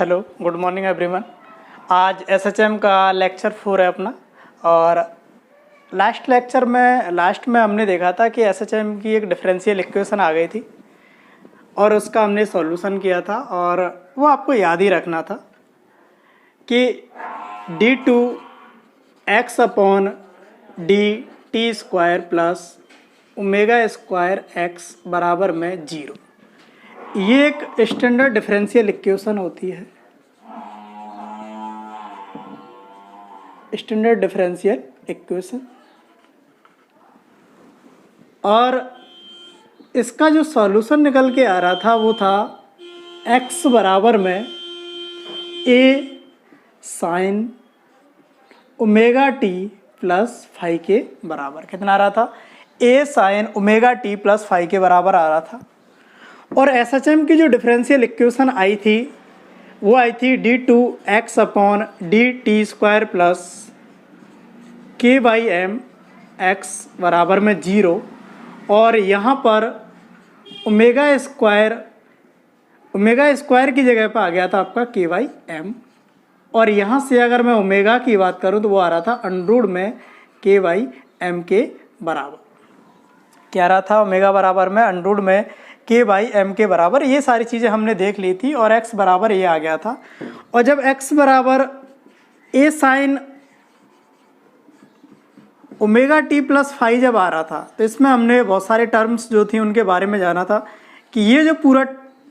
Hello, good morning everyone. आज SHM का lecture 4 है अपना। और लास्ट में हमने देखा था कि एसएचएम की एक डिफरेंशियल इक्वेशन आ गई थी और उसका हमने सॉल्यूशन किया था। और वो आपको याद ही रखना था कि d2 x upon dt² plus omega square x बराबर में 0। ये एक स्टैंडर्ड डिफरेंशियल इक्वेशन होती है, स्टैंडर्ड डिफरेंशियल इक्वेशन। और इसका जो सॉल्यूशन निकल के आ रहा था वो था x बराबर में a sine omega t plus phi के बराबर। कितना आ रहा था? a sine omega t plus phi के बराबर आ रहा था। और एसएचएम की जो डिफरेंशियल इक्वेशन आई थी वो आई थी d2 x upon dt² plus k/m x बराबर में 0। और यहाँ पर ओमेगा स्क्वायर की जगह पर आ गया था आपका k/m। और यहाँ से अगर मैं ओमेगा की बात करूँ तो वो आ रहा था अंडरूट में k/m के बराबर। क्या आ रहा था? ओमेगा बराबर में अंडरूट में k/m के बराबर। ये सारी चीज़ें हमने देख ली थी और x बराबर ये आ गया था। और जब x बराबर a sine omega t plus phi जब आ रहा था तो इसमें हमने बहुत सारे टर्म्स जो थी उनके बारे में जाना था कि ये जो पूरा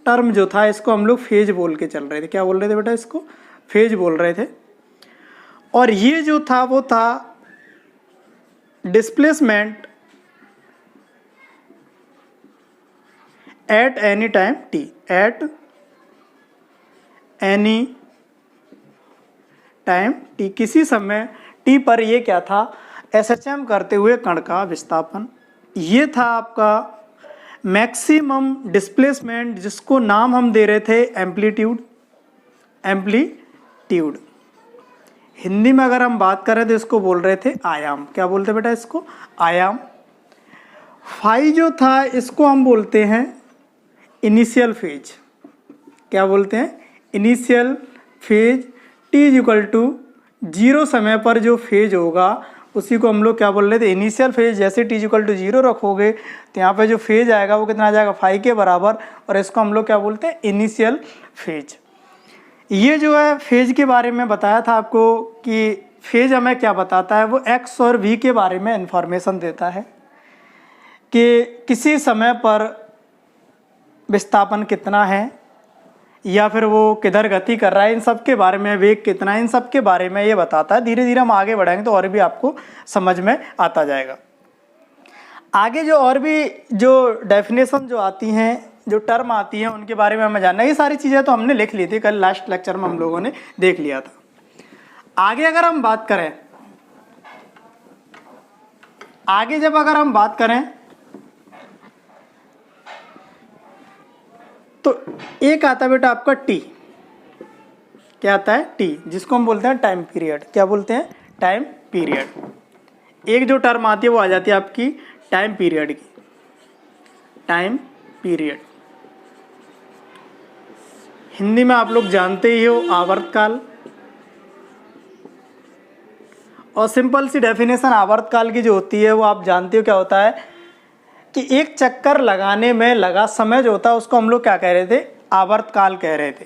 टर्म जो था इसको हम लोग फेज बोल के चल रहे थे। क्या बोल रहे थे बेटा? इसको फेज बोल रहे थे। और ये जो था वो था displacement at any time t, at any time t, किसी समय t पर ये क्या था? एसएचएम करते हुए कण का विस्थापन। ये था आपका मैक्सिमम डिस्प्लेसमेंट, जिसको नाम हम दे रहे थे एम्पलीट्यूड। हिंदी में अगर हम बात करें तो इसको बोल रहे थे आयाम। क्या बोलते बेटा? इसको आयाम। फाई जो था इसको हम बोलते हैं इनिशियल फेज। क्या बोलते हैं? Initial phase. t=0 समय पर जो फेज होगा उसी को हम लोग क्या बोल रहे थे? Initial phase. जैसे t=0 रखोगे तो यहाँ पे जो फेज आएगा वो कितना आ जाएगा? फाई के बराबर। और इसको हम लोग क्या बोलते हैं? Initial phase. ये जो है फेज के बारे में बताया था आपको कि फेज हमें क्या बताता है? वो x और v के बारे में इंफॉर्मेशन देता है कि किसी समय पर विस्थापन कितना है या फिर वो किधर गति कर रहा है, इन सब के बारे में, वेग कितना है, इन सब के बारे में ये बताता है। धीरे धीरे हम आगे बढ़ेंगे तो और भी आपको समझ में आता जाएगा। आगे जो और भी जो डेफिनेशन जो आती हैं, जो टर्म आती हैं, उनके बारे में हमें जानना है। ये सारी चीज़ें तो हमने लिख ली थी, कल लास्ट लेक्चर में हम लोगों ने देख लिया था। आगे अगर हम बात करें, आगे जब अगर हम बात करें तो एक आता है बेटा आपका t। क्या आता है? t, जिसको हम बोलते हैं टाइम पीरियड। क्या बोलते हैं? Time period. एक जो टर्म आती है वो आ जाती है आपकी टाइम पीरियड की। टाइम पीरियड हिंदी में आप लोग जानते ही हो, आवर्तकाल। और सिंपल सी डेफिनेशन आवर्तकाल की जो होती है वो आप जानते हो क्या होता है कि एक चक्कर लगाने में लगा समय जो होता है उसको हम लोग क्या कह रहे थे? आवर्तकाल कह रहे थे।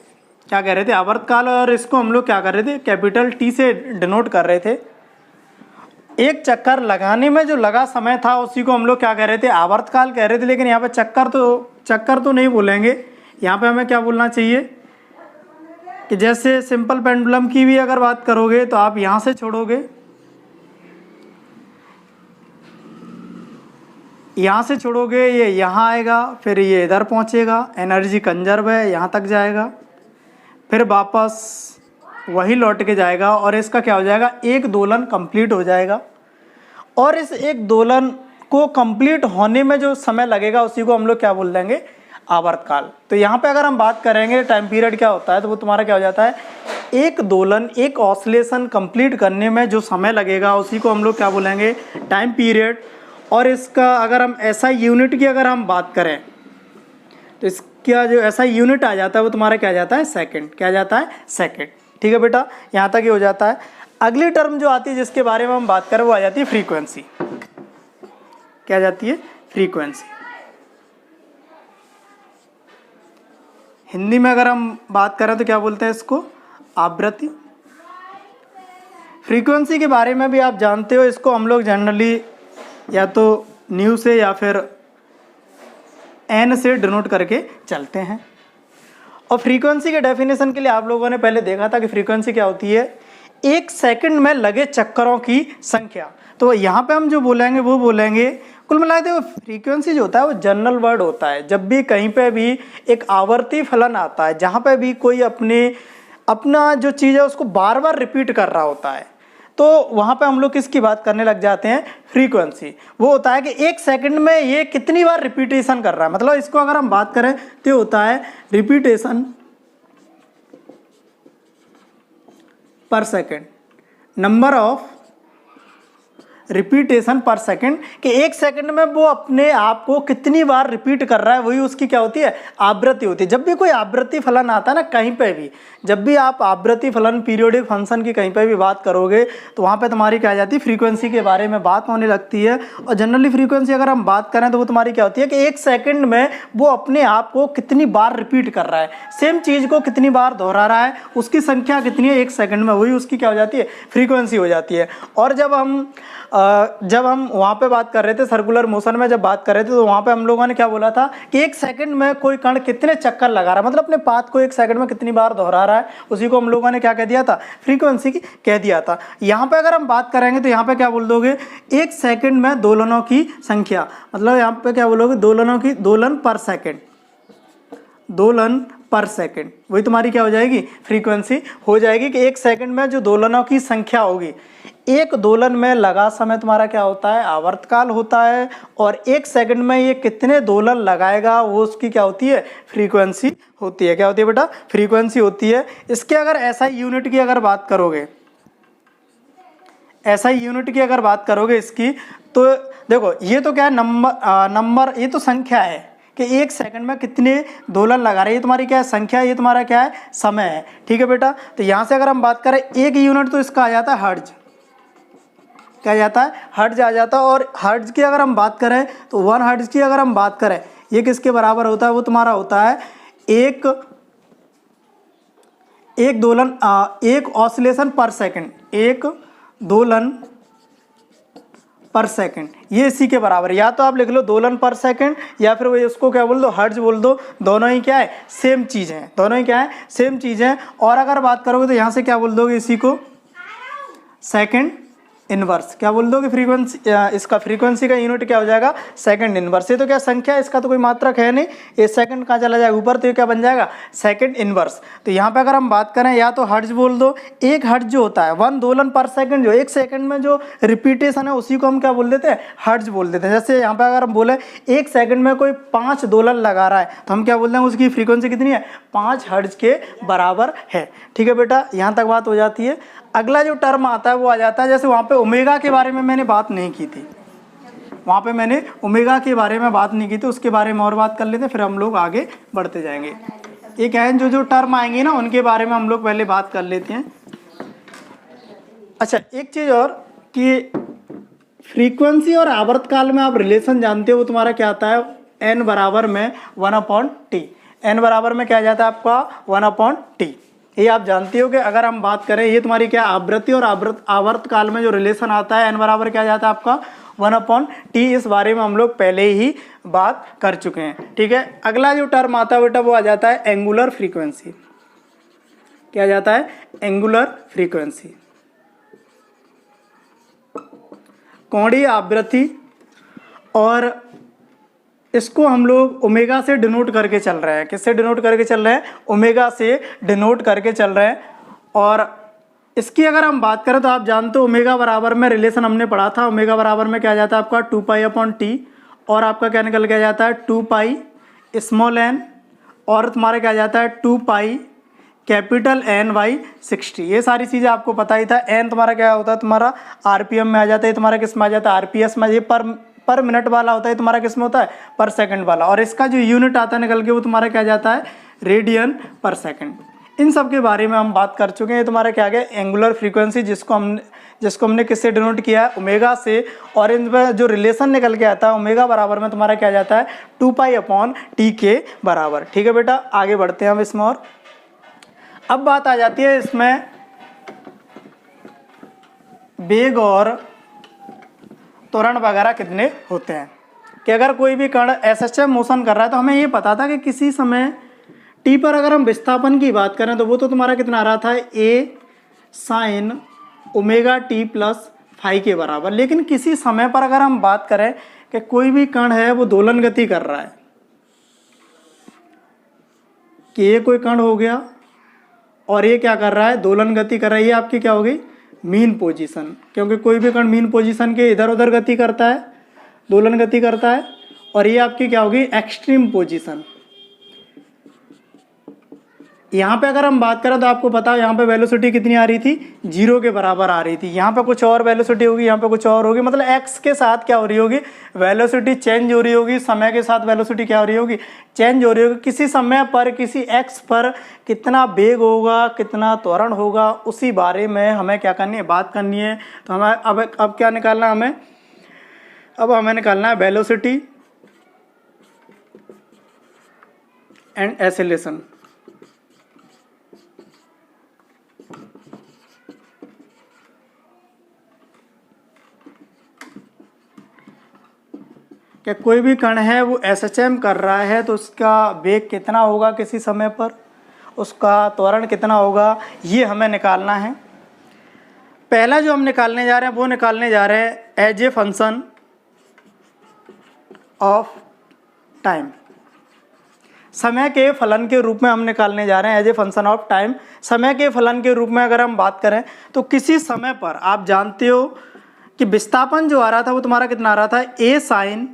क्या कह रहे थे? आवर्तकाल। और इसको हम लोग क्या कर रहे थे? कैपिटल T से डिनोट कर रहे थे। एक चक्कर लगाने में जो लगा समय था उसी को हम लोग क्या कह रहे थे? आवर्तकाल कह रहे थे। लेकिन यहाँ पे चक्कर तो नहीं बोलेंगे। यहाँ पे हमें क्या बोलना चाहिए कि जैसे सिंपल पेंडुलम की भी अगर बात करोगे तो आप यहाँ से छोड़ोगे, यहाँ से छोड़ोगे, ये यहाँ आएगा, फिर ये इधर पहुँचेगा, एनर्जी कंजर्व है, यहाँ तक जाएगा, फिर वापस वही लौट के जाएगा और इसका क्या हो जाएगा? एक दोलन कंप्लीट हो जाएगा। और इस एक दोलन को कंप्लीट होने में जो समय लगेगा उसी को हम लोग क्या बोल देंगे? आवर्तकाल। तो यहाँ पे अगर हम बात करेंगे टाइम पीरियड क्या होता है तो वो तुम्हारा क्या हो जाता है? एक दोलन, एक ऑसिलेशन कंप्लीट करने में जो समय लगेगा उसी को हम लोग क्या बोलेंगे? Time period. और इसका अगर हम SI यूनिट की अगर हम बात करें तो इस क्या जो ऐसा यूनिट आ जाता है वो तुम्हारा क्या आ जाता है, सेकंड। क्या आ जाता है, सेकंड। ठीक है बेटा, यहाँ तक ही हो जाता है। अगली टर्म जो आती है जिसके बारे में हम बात करें वो आ जाती है फ्रीक्वेंसी। क्या आ जाती है, फ्रीक्वेंसी। हिंदी में अगर हम बात करें तो क्या बोलते हैं इसको, आवृत्ति। फ्रीक्वेंसी के बारे में भी आप जानते हो, इसको हम लोग जनरली या तो न्यू से या फिर एन से डिनोट करके चलते हैं। और फ्रीक्वेंसी के डेफिनेशन के लिए आप लोगों ने पहले देखा था कि फ्रीक्वेंसी क्या होती है, एक सेकंड में लगे चक्करों की संख्या। तो यहाँ पे हम जो बोलेंगे वो बोलेंगे, कुल मिला के फ्रीक्वेंसी जो होता है वो जनरल वर्ड होता है। जब भी कहीं पे भी एक आवर्ती फलन आता है, जहाँ पे भी कोई अपना जो चीज़ है उसको बार बार रिपीट कर रहा होता है, तो वहाँ पे हम लोग किसकी बात करने लग जाते हैं, फ्रीक्वेंसी। वो होता है कि एक सेकंड में ये कितनी बार रिपीटेशन कर रहा है। मतलब इसको अगर हम बात करें तो होता है रिपीटेशन पर सेकंड, नंबर ऑफ रिपीटेशन पर सेकंड, कि एक सेकंड में वो अपने आप को कितनी बार रिपीट कर रहा है, वही उसकी क्या होती है, आवृत्ति होती है। जब भी कोई आवृत्ति फलन आता है ना, कहीं पे भी जब भी आप आवृत्ति फलन पीरियोडिक फंक्शन की कहीं पे भी बात करोगे तो वहाँ पे तुम्हारी क्या आ जाती है, फ्रीक्वेंसी के बारे में बात होने लगती है। और जनरली फ्रीक्वेंसी अगर हम बात करें तो वो तुम्हारी क्या होती है कि एक सेकंड में वो अपने आप को कितनी बार रिपीट कर रहा है, सेम चीज़ को कितनी बार दोहरा रहा है, उसकी संख्या कितनी है एक सेकंड में, वही उसकी क्या हो जाती है, फ्रीक्वेंसी हो जाती है। और जब हम वहाँ पे बात कर रहे थे सर्कुलर मोशन में, जब बात कर रहे थे तो वहाँ पे हम लोगों ने क्या बोला था कि एक सेकंड में कोई कण कितने चक्कर लगा रहा है, मतलब अपने पाथ को एक सेकंड में कितनी बार दोहरा रहा है, उसी को हम लोगों ने क्या कह दिया था, फ्रीक्वेंसी की कह दिया था। यहाँ पे अगर हम बात करेंगे तो यहाँ पे क्या बोल दोगे, एक सेकंड में दोलनों की संख्या, मतलब यहाँ पे क्या बोलोगे, दोलन पर सेकेंड, दोलन पर सेकंड, वही तुम्हारी क्या हो जाएगी, फ्रीक्वेंसी हो जाएगी। कि एक सेकंड में जो दोलनों की संख्या होगी, एक दोलन में लगा समय तुम्हारा क्या होता है, आवर्तकाल होता है। और एक सेकंड में ये कितने दोलन लगाएगा वो उसकी क्या होती है, फ्रीक्वेंसी होती है। क्या होती है बेटा, फ्रीक्वेंसी होती है। इसके अगर ऐसा यूनिट की अगर बात करोगे, ऐसा यूनिट की अगर बात करोगे इसकी, तो देखो ये तो क्या है, नंबर ये तो संख्या है कि एक सेकंड में कितने दोलन लगा रहे हैं, ये तुम्हारी क्या है, संख्या, ये तुम्हारा क्या है, समय है। ठीक है बेटा, तो यहाँ से अगर हम बात करें एक यूनिट तो इसका आ जाता है हर्ट्ज। क्या आ जाता है, हर्ट्ज आ जाता है। और हर्ट्ज की अगर हम बात करें तो 1 हर्ट्ज की अगर हम बात करें, ये किसके बराबर होता है, वो तुम्हारा होता है एक दोलन, एक ऑसिलेशन पर सेकंड, एक दोलन पर सेकंड, ये इसी के बराबर। या तो आप लिख लो दोलन पर सेकंड, या फिर वो इसको क्या बोल दो, हर्ट्ज बोल दो। दोनों ही क्या है, सेम चीज़ हैं, दोनों ही क्या है, सेम चीज़ हैं। और अगर बात करोगे तो यहाँ से क्या बोल दोगे, इसी को सेकंड इनवर्स। क्या बोल दोगे, फ्रीक्वेंसी, इसका फ्रीक्वेंसी का यूनिट क्या हो जाएगा, सेकंड इनवर्स। ये तो क्या संख्या है, इसका तो कोई मात्रक है नहीं, ये सेकंड कहाँ चला जाएगा ऊपर, तो ये क्या बन जाएगा, सेकंड इनवर्स। तो यहाँ पे अगर हम बात करें, या तो हर्ट्ज बोल दो, एक हर्ट्ज जो होता है 1 दोलन पर सेकंड, जो एक सेकंड में जो रिपीटेशन है उसी को हम क्या बोल देते हैं, हर्ट्ज बोल देते हैं। जैसे यहाँ पे अगर हम बोले एक सेकंड में कोई 5 दोलन लगा रहा है, तो हम क्या बोल देंगे, उसकी फ्रीक्वेंसी कितनी है, 5 हर्ट्ज के बराबर है। ठीक है बेटा, यहाँ तक बात हो जाती है। अगला जो टर्म आता है वो आ जाता है, जैसे वहाँ पे ओमेगा के बारे में मैंने बात नहीं की थी, वहाँ पे मैंने ओमेगा के बारे में बात नहीं की थी, उसके बारे में और बात कर लेते हैं, फिर हम लोग आगे बढ़ते जाएंगे। ये क्या है, जो टर्म आएंगे ना उनके बारे में हम लोग पहले बात कर लेते हैं। अच्छा, एक चीज़ और कि फ्रीक्वेंसी और आवर्तकाल में आप रिलेशन जानते हो, वो तुम्हारा क्या आता है, n बराबर में 1/t। n बराबर में क्या जाता है आपका, 1/t। ये आप जानते हो कि अगर हम बात करें, ये तुम्हारी क्या आवृत्ति और आवर्तकाल में जो रिलेशन आता है, n बराबर क्या जाता है आपका, 1/t। इस बारे में हम लोग पहले ही बात कर चुके हैं। ठीक है, अगला जो टर्म आता है बेटा वो आ जाता है एंगुलर फ्रीक्वेंसी। क्या आ जाता है, एंगुलर फ्रीक्वेंसी, कोणीय आवृत्ति। और इसको हम लोग ओमेगा से डिनोट करके चल रहे हैं। किससे डिनोट करके चल रहे हैं, ओमेगा से डिनोट करके चल रहे हैं। और इसकी अगर हम बात करें तो आप जानते हो ओमेगा बराबर में रिलेशन हमने पढ़ा था, ओमेगा बराबर में क्या जाता है आपका 2π/t, और आपका क्या निकल के जाता है 2π n, और तुम्हारा क्या जाता है 2πN/60। ये सारी चीज़ें आपको पता ही था। n तुम्हारा क्या होता है, तुम्हारा RPM में आ जाता है, तुम्हारा किस में आ जाता है, RPS में। ये पर मिनट वाला होता है, तुम्हारा किस में होता है पर सेकंड वाला, और इसका जो यूनिट आता है निकल के वो तुम्हारा क्या जाता है रेडियन पर सेकंड। इन सब के बारे में हम बात कर चुके हैं। ये तुम्हारा क्या गया एंगुलर फ्रीक्वेंसी, जिसको हमने किससे डिनोट किया है ओमेगा से, और इन पर जो रिलेशन निकल के आता है ओमेगा बराबर में तुम्हारा क्या जाता है 2π/t के बराबर। ठीक है बेटा, आगे बढ़ते हैं हम इसमें। और अब बात आ जाती है इसमें वेग और त्वरण वगैरह कितने होते हैं, कि अगर कोई भी कण एसएचएम मोशन कर रहा है तो हमें ये पता था कि किसी समय टी पर अगर हम विस्थापन की बात करें तो वो तो तुम्हारा कितना आ रहा था a sin ω/t plus phi के बराबर। लेकिन किसी समय पर अगर हम बात करें कि कोई भी कण है वो दोलन गति कर रहा है, कि ये कोई कण हो गया और ये क्या कर रहा है दोलन गति कर रहा है, ये आपकी क्या होगी मीन पोजीशन, क्योंकि कोई भी कण मीन पोजीशन के इधर उधर गति करता है, दोलन गति करता है, और ये आपकी क्या होगी एक्सट्रीम पोजीशन। यहाँ पे अगर हम बात करें तो आपको पता है यहाँ पे वेलोसिटी कितनी आ रही थी 0 के बराबर आ रही थी, यहाँ पे कुछ और वेलोसिटी होगी, यहाँ पे कुछ और होगी, मतलब x के साथ क्या हो रही होगी वेलोसिटी चेंज हो रही होगी, समय के साथ वेलोसिटी क्या हो रही होगी चेंज हो रही होगी। किसी समय पर किसी x पर कितना वेग होगा, कितना त्वरण होगा, उसी बारे में हमें क्या करनी है बात करनी है। तो हमें अब क्या निकालना है हमें, अब हमें निकालना है वेलोसिटी एंड एक्सेलरेशन। कि कोई भी कण है वो एसएचएम कर रहा है तो उसका वेग कितना होगा किसी समय पर, उसका त्वरण कितना होगा, ये हमें निकालना है। पहला जो हम निकालने जा रहे हैं वो निकालने जा रहे हैं as a function of time, समय के फलन के रूप में हम निकालने जा रहे हैं as a function of time. समय के फलन के रूप में अगर हम बात करें तो किसी समय पर आप जानते हो कि विस्थापन जो आ रहा था वो तुम्हारा कितना आ रहा था a sin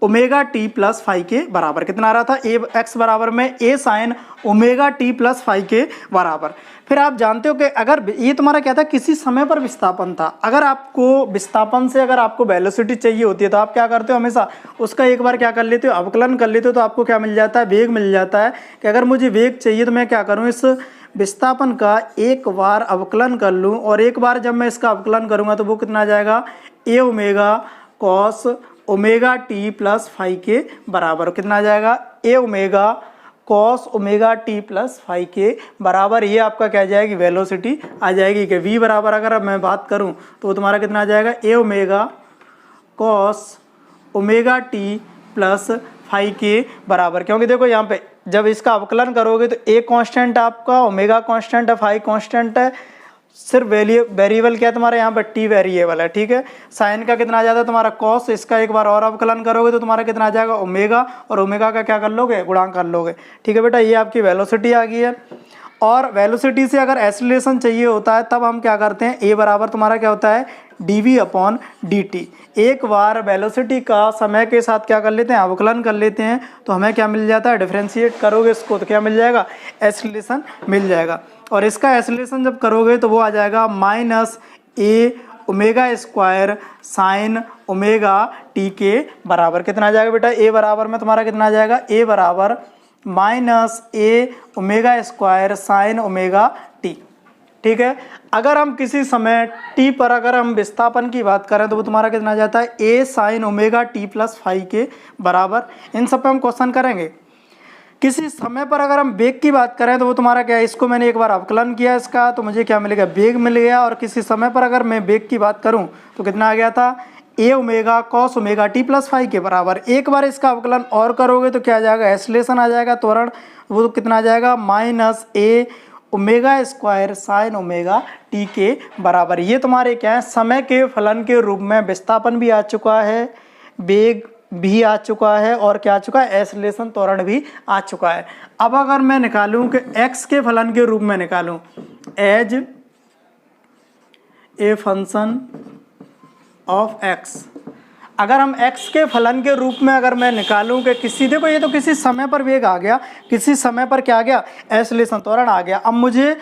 ω/t plus phi के बराबर। कितना आ रहा था x बराबर में a sin ω/t plus phi के बराबर। फिर आप जानते हो कि अगर ये तुम्हारा क्या था किसी समय पर विस्थापन था, अगर आपको विस्थापन से अगर आपको वेलोसिटी चाहिए होती है तो आप क्या करते हो हमेशा उसका एक बार क्या कर लेते हो अवकलन कर लेते हो, तो आपको क्या मिल जाता है वेग मिल जाता है। कि अगर मुझे वेग चाहिए तो मैं क्या करूँ इस विस्थापन का एक बार अवकलन कर लूँ, और एक बार जब मैं इसका अवकलन करूँगा तो वो कितना आ जाएगा a omega cos ω/t plus phi के बराबर। कितना आ जाएगा a omega cos ω/t plus phi के बराबर। ये आपका क्या आ जाएगी वेलोसिटी आ जाएगी। कि v बराबर अगर मैं बात करूँ तो तुम्हारा कितना आ जाएगा a omega cos ω/t plus phi के बराबर। क्योंकि देखो यहाँ पे जब इसका अवकलन करोगे तो a कांस्टेंट आपका, ओमेगा कांस्टेंट है, फाई कांस्टेंट है, सिर्फ वेरिएबल क्या है तुम्हारा यहाँ पर t वेरिएबल है। ठीक है, साइन का कितना आ जाता है तुम्हारा कॉस, इसका एक बार और अवकलन करोगे तो तुम्हारा कितना आ जाएगा ओमेगा, और ओमेगा का क्या कर लोगे गुणांक कर लोगे। ठीक है बेटा, ये आपकी वेलोसिटी आ गई है। और वेलोसिटी से अगर एक्सेलरेशन चाहिए होता है तब हम क्या करते हैं a बराबर तुम्हारा क्या होता है dv/dt। एक बार वेलोसिटी का समय के साथ क्या कर लेते हैं अवकलन कर लेते हैं तो हमें क्या मिल जाता है डिफरेंशिएट करोगे इसको तो क्या मिल जाएगा एक्सेलरेशन मिल जाएगा। और इसका एक्सेलरेशन जब करोगे तो वो आ जाएगा -a omega square sign ω/t के बराबर। कितना आ जाएगा बेटा a बराबर में तुम्हारा कितना आ जाएगा a बराबर -a omega square sign ω/t। ठीक है, अगर हम किसी समय t पर अगर हम विस्थापन की बात करें तो वो तुम्हारा कितना आ जाता है a sin ω/t plus phi के बराबर। इन सब पे हम क्वेश्चन करेंगे। किसी समय पर अगर हम वेग की बात करें तो वो तुम्हारा क्या है, इसको मैंने एक बार अवकलन किया इसका तो मुझे क्या मिलेगा वेग मिल गया। और किसी समय पर अगर मैं वेग की बात करूं तो कितना आ गया था a omega cos ω/t plus phi के बराबर। एक बार इसका अवकलन और करोगे तो क्या आ जाएगा एक्सेलरेशन आ जाएगा, त्वरण वो कितना आ जाएगा -a omega square sign ω/t के बराबर। ये तुम्हारे क्या है समय के फलन के रूप में विस्थापन भी आ चुका है, वेग भी आ चुका है, और क्या आ चुका है एक्सेलरेशन त्वरण भी आ चुका है। अब अगर मैं निकालूं कि x के फलन के रूप में निकालूं as a function of x, अगर हम x के फलन के रूप में अगर मैं निकालूं कि किसी, देखो ये तो किसी समय पर वेग आ गया, किसी समय पर क्या आ गया एक्सेलरेशन त्वरण आ गया। अब मुझे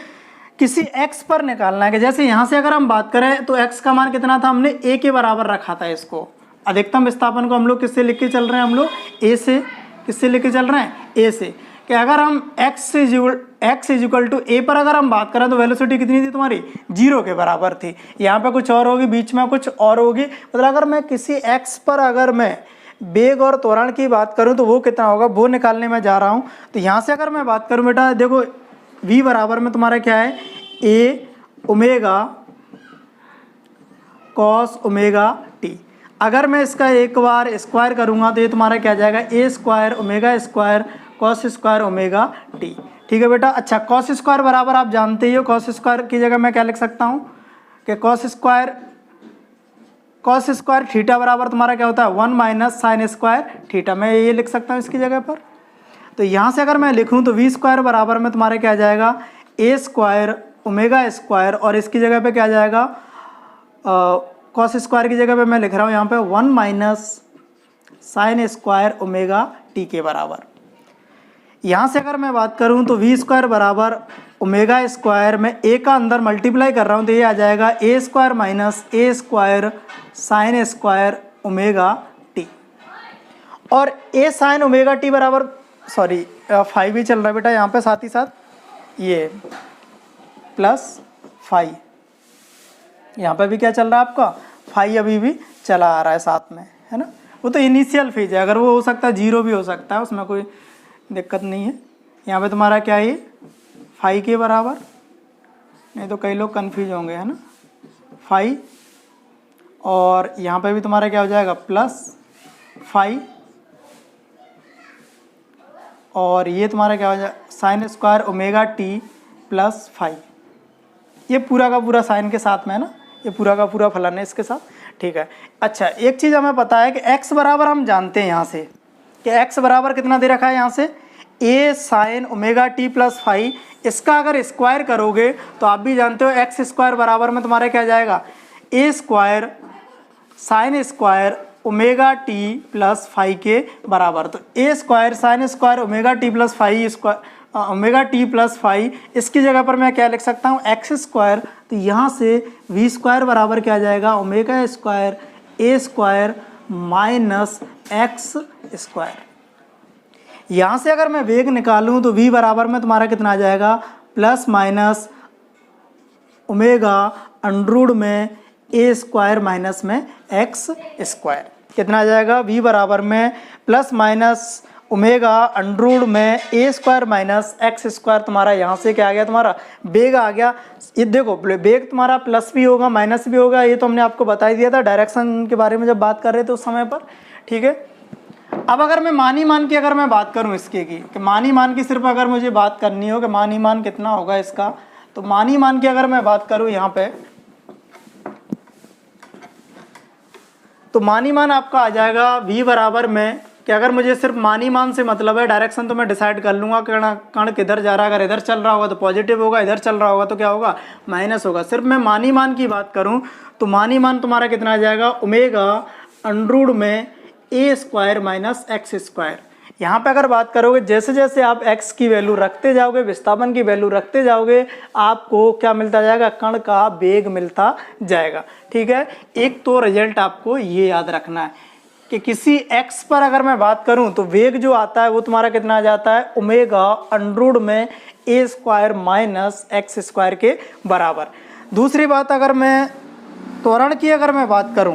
किसी x पर निकालना है कि जैसे यहाँ से अगर हम बात करें तो x का मान कितना था हमने a के बराबर रखा था इसको, अधिकतम विस्थापन को हम लोग किससे लिख के चल रहे हैं, हम लोग ए से, किससे लेके चल रहे हैं, ए से, कि अगर हम x इक्वल टू ए पर अगर हम बात करें तो वेलोसिटी कितनी थी तुम्हारी, 0 के बराबर थी। यहाँ पे कुछ और होगी, बीच में कुछ और होगी, मतलब अगर मैं किसी x पर अगर मैं वेग और त्वरण की बात करूँ तो वो कितना होगा, वो निकालने में जा रहा हूँ। तो यहाँ से अगर मैं बात करूँ बेटा, देखो v बराबर में तुम्हारा क्या है, ए ओमेगा कॉस ओमेगा टी। अगर मैं इसका एक बार स्क्वायर करूँगा तो ये तुम्हारा क्या जाएगा, a square omega square cos square omega t. ठीक है बेटा। अच्छा, कॉस स्क्वायर बराबर आप जानते ही हो, कॉस स्क्वायर की जगह मैं क्या लिख सकता हूँ कि कॉस स्क्वायर थीटा बराबर तुम्हारा क्या होता है, 1 माइनस साइन स्क्वायर थीटा। मैं ये लिख सकता हूँ इसकी जगह पर। तो यहाँ से अगर मैं लिखूँ तो वी स्क्वायर बराबर में तुम्हारा क्या जाएगा, ए स्क्वायर ओमेगा स्क्वायर, और इसकी जगह पे क्या जाएगा, कॉस स्क्वायर की जगह पे मैं लिख रहा हूँ यहाँ पे 1 minus sign square omega T के बराबर। यहाँ से अगर मैं बात करूँ तो वी स्क्वायर बराबर ओमेगा स्क्वायर में ए का अंदर मल्टीप्लाई कर रहा हूँ तो ये आ जाएगा a square minus a square sine square omega t. और ए साइन ओमेगा टी बराबर, सॉरी 5 भी चल रहा है बेटा यहाँ पे, साथ ही साथ ये प्लस 5, यहाँ पे भी क्या चल रहा है आपका, 5 अभी भी चला आ रहा है साथ में, है ना। वो तो इनिशियल फेज है, अगर वो हो सकता है 0 भी हो सकता है, उसमें कोई दिक्कत नहीं है। यहाँ पे तुम्हारा क्या है, 5 के बराबर, नहीं तो कई लोग कंफ्यूज होंगे, है ना, 5, और यहाँ पे भी तुम्हारा क्या हो जाएगा प्लस 5, और ये तुम्हारा क्या हो जाएगा sign square omega t plus 5। ये पूरा का पूरा साइन के साथ में है ना, ये पूरा का पूरा फलन है इसके साथ, ठीक है। अच्छा, एक चीज़ हमें पता है कि x बराबर हम जानते हैं यहाँ से कि x बराबर कितना दे रखा है यहाँ से, a sine omega t plus 5। इसका अगर स्क्वायर करोगे तो आप भी जानते हो x स्क्वायर बराबर में तुम्हारा क्या जाएगा, a square sine square omega t plus 5 के बराबर। तो a square sine square omega t plus 5 square omega t plus 5, इसकी जगह पर मैं क्या लिख सकता हूँ, एक्स स्क्वायर। तो यहाँ से वी स्क्वायर बराबर क्या जाएगा, omega square a square minus x square. यहाँ से अगर मैं वेग निकालूँ तो v बराबर में तुम्हारा कितना आ जाएगा, प्लस माइनस ओमेगा अंडरूड में ए स्क्वायर माइनस में एक्स स्क्वायर। कितना आ जाएगा, v बराबर में प्लस माइनस ओमेगा अंडरूड में ए स्क्वायर माइनस एक्स स्क्वायर। तुम्हारा यहाँ से क्या आ गया, तुम्हारा वेग आ गया। ये देखो वेग तुम्हारा प्लस भी होगा माइनस भी होगा, ये तो हमने आपको बता ही दिया था डायरेक्शन के बारे में जब बात कर रहे थे उस समय पर, ठीक है। अब अगर मैं मान ही मान की अगर मैं बात करूँ इसके की, कि मान ही मान की सिर्फ अगर मुझे बात करनी हो कि मान ही मान कितना होगा इसका, तो मान ही मान की अगर मैं बात करूँ यहाँ पे, तो मान ही मान आपका आ जाएगा v बराबर में कि अगर मुझे सिर्फ मान ही मान से मतलब है, डायरेक्शन तो मैं डिसाइड कर लूँगा कण किधर जा रहा है। अगर इधर चल रहा होगा तो पॉजिटिव होगा, इधर चल रहा होगा तो क्या होगा, माइनस होगा। सिर्फ मैं मान ही मान की बात करूँ तो मान ही मान तुम्हारा कितना आ जाएगा, ओमेगा अंडरूड में ए स्क्वायर माइनस एक्स स्क्वायर। यहाँ पे अगर बात करोगे, जैसे जैसे आप x की वैल्यू रखते जाओगे, विस्थापन की वैल्यू रखते जाओगे, आपको क्या मिलता जाएगा, कण का वेग मिलता जाएगा, ठीक है। एक तो रिजल्ट आपको ये याद रखना है कि किसी x पर अगर मैं बात करूं तो वेग जो आता है वो तुम्हारा कितना आ जाता है, ओमेगा अंडरूड में ए स्क्वायर माइनस एक्स स्क्वायर के बराबर। दूसरी बात, अगर मैं त्वरण की अगर मैं बात करूं,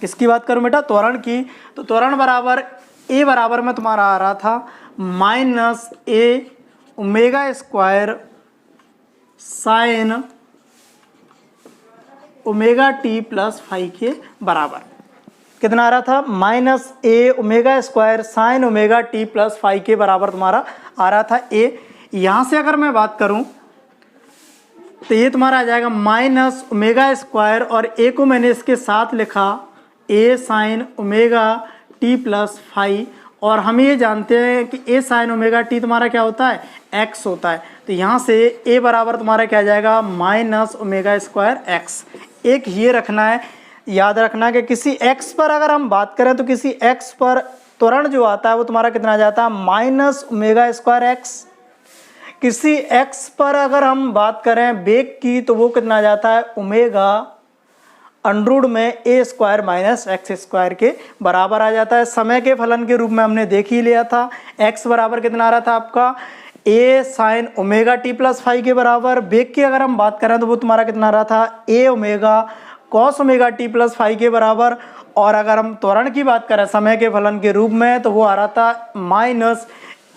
किसकी बात करूं बेटा, त्वरण की, तो त्वरण बराबर ए बराबर में तुम्हारा आ रहा था minus a omega square sine omega t plus 5 के बराबर। कितना आ रहा था, minus a omega square sine omega t plus 5 के बराबर तुम्हारा आ रहा था ए। यहाँ से अगर मैं बात करूँ तो ये तुम्हारा आ जाएगा माइनस ओमेगा स्क्वायर, और ए को मैंने इसके साथ लिखा ए साइन ओमेगा टी प्लस 5, और हम ये जानते हैं कि ए साइन ओमेगा टी तुम्हारा क्या होता है, एक्स होता है। तो यहाँ से ए बराबर तुम्हारा क्या जाएगा, माइनस ओमेगा स्क्वायर एक्स। एक ये रखना है, याद रखना कि किसी x पर अगर हम बात करें तो किसी x पर त्वरण जो आता है वो तुम्हारा कितना आ जाता है, माइनस ओमेगा स्क्वायर एक्स। किसी x पर अगर हम बात करें वेग की तो वो कितना आ जाता है, ओमेगा अंडरूट में ए स्क्वायर माइनस एक्स स्क्वायर के बराबर आ जाता है। समय के फलन के रूप में हमने देख ही लिया था, एक्स बराबर कितना आ रहा था आपका a sine omega t plus five के बराबर। वेग की अगर हम बात करें तो वो तुम्हारा कितना आ रहा था a omega cos omega t plus five के बराबर। और अगर हम त्वरण की बात करें समय के फलन के रूप में तो वो आ रहा था minus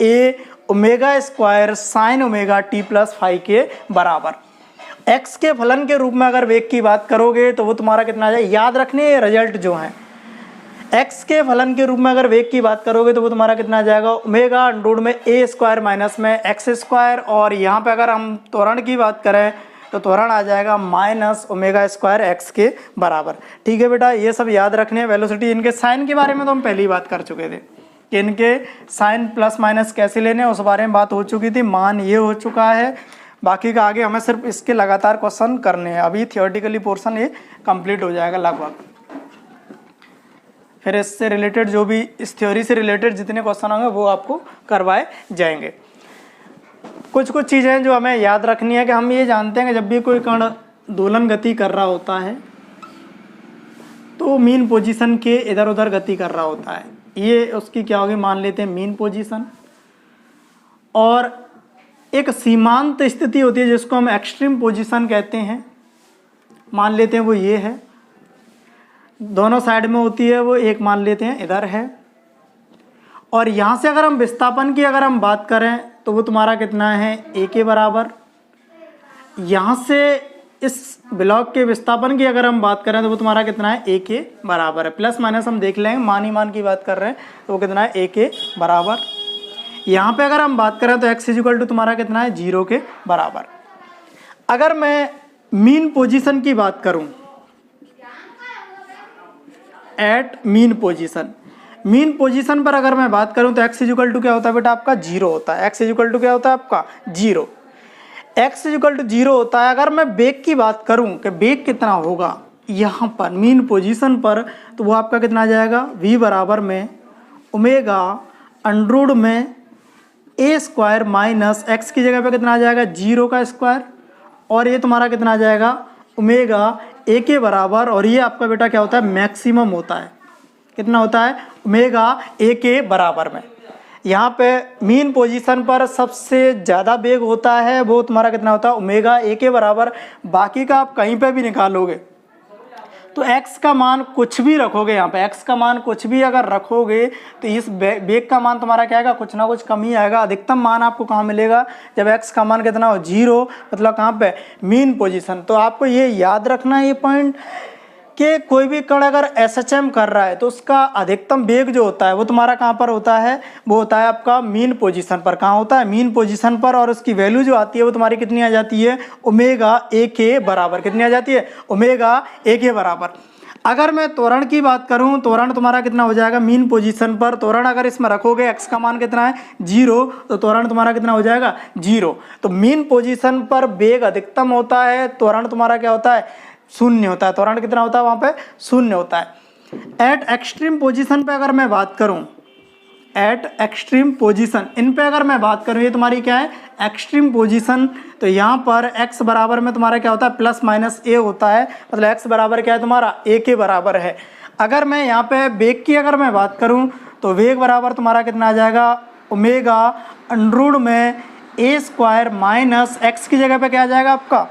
a omega square sine omega t plus five के बराबर। एक्स के फलन के रूप में अगर वेग की बात करोगे तो वो तुम्हारा कितना आ जाए, याद रखने ये रिजल्ट जो है, एक्स के फलन के रूप में अगर वेग की बात करोगे तो वो तुम्हारा कितना आ जाएगा ओमेगा अंडरूट में ए स्क्वायर माइनस में एक्स स्क्वायर। और यहाँ पे अगर हम त्वरण की बात करें तो त्वरण आ जाएगा माइनस ओमेगा स्क्वायर एक्स के बराबर। ठीक है बेटा, ये सब याद रखने। वेलोसिटी इनके साइन के बारे में तो हम पहले ही बात कर चुके थे कि इनके साइन प्लस माइनस कैसे लेने, उस बारे में बात हो चुकी थी। मान ये हो चुका है, बाकी का आगे हमें सिर्फ इसके लगातार क्वेश्चन करने हैं। अभी थियोरेटिकली पोर्शन ये कंप्लीट हो जाएगा लगभग, फिर इससे रिलेटेड जो भी इस थ्योरी से रिलेटेड जितने क्वेश्चन होंगे वो आपको करवाए जाएंगे। कुछ कुछ चीज़ें जो हमें याद रखनी है कि हम ये जानते हैं कि जब भी कोई कण दोलन गति कर रहा होता है तो मीन पोजीशन के इधर उधर गति कर रहा होता है। ये उसकी क्या होगी, मान लेते हैं मीन पोजीशन। और एक सीमांत स्थिति होती है जिसको हम एक्सट्रीम पोजीशन कहते हैं, मान लेते हैं वो ये है, दोनों साइड में होती है वो, एक मान लेते हैं इधर है। और यहाँ से अगर हम विस्थापन की अगर हम बात करें तो वो तुम्हारा कितना है ए के बराबर। यहाँ से इस ब्लॉक के विस्थापन की अगर हम बात करें तो वो तुम्हारा कितना है ए के बराबर है। प्लस माइनस हम देख लेंगे, मान ही मान की बात कर रहे हैं तो वो कितना है ए के बराबर। यहाँ पे अगर हम बात करें तो एक्स इक्वल टू तुम्हारा कितना है 0 के बराबर। अगर मैं मीन पोजीशन की बात करूँ, at mean position, mean position पर अगर मैं बात करूं तो एक्स इक्वल टू क्या होता है बेटा आपका 0 होता है। एक्स इक्वल टू क्या होता है आपका 0, एक्स इक्वल टू 0 होता है। अगर मैं वेग की बात करूं कि वेग कितना होगा यहाँ पर मीन पोजीशन पर तो वो आपका कितना आ जाएगा v बराबर में ओमेगा अंडरूट में ए स्क्वायर माइनस एक्स की जगह पे कितना आ जाएगा 0 का स्क्वायर। और ये तुम्हारा कितना आ जाएगा ओमेगा ए के बराबर। और ये आपका बेटा क्या होता है मैक्सिमम होता है, कितना होता है ओमेगा ए के बराबर में। यहाँ पे मीन पोजीशन पर सबसे ज़्यादा वेग होता है वो तुम्हारा कितना होता है ओमेगा ए के बराबर। बाकी का आप कहीं पे भी निकालोगे तो x का मान कुछ भी रखोगे, यहाँ पे x का मान कुछ भी अगर रखोगे तो इस वेग का मान तुम्हारा क्या आएगा, कुछ ना कुछ कमी आएगा। अधिकतम मान आपको कहाँ मिलेगा, जब x का मान कितना हो 0, मतलब कहाँ पे मीन पोजीशन। तो आपको ये याद रखना है ये पॉइंट कि कोई भी कण अगर SHM कर रहा है तो उसका अधिकतम वेग जो होता है वो तुम्हारा कहाँ पर होता है, वो होता है आपका मीन पोजीशन पर। कहाँ होता है मीन पोजीशन पर। और उसकी वैल्यू जो आती है वो तुम्हारी कितनी आ जाती है ओमेगा ए के बराबर। कितनी आ जाती है ओमेगा ए के बराबर। अगर मैं त्वरण की बात करूं, त्वरण तुम्हारा कितना हो जाएगा मीन पोजीशन पर। त्वरण अगर इसमें रखोगे x का मान कितना है 0 तो त्वरण तुम्हारा कितना हो जाएगा 0। तो मीन पोजीशन पर वेग अधिकतम होता है, त्वरण तुम्हारा क्या होता है 0 होता है। त्वरण कितना होता है वहाँ पे 0 होता है। एट एक्सट्रीम पोजीशन पे अगर मैं बात करूँ, एट एक्सट्रीम पोजीशन इन पे अगर मैं बात करूँ, ये तुम्हारी क्या है एक्सट्रीम पोजीशन। तो यहाँ पर x बराबर में तुम्हारा क्या होता है प्लस माइनस a होता है, मतलब x बराबर क्या है तुम्हारा a के बराबर है। अगर मैं यहाँ पे वेग की अगर मैं बात करूँ तो वेग बराबर तुम्हारा कितना आ जाएगा ओमेगा अंडरूट में a स्क्वायर माइनस x की जगह पे क्या आ जाएगा आपका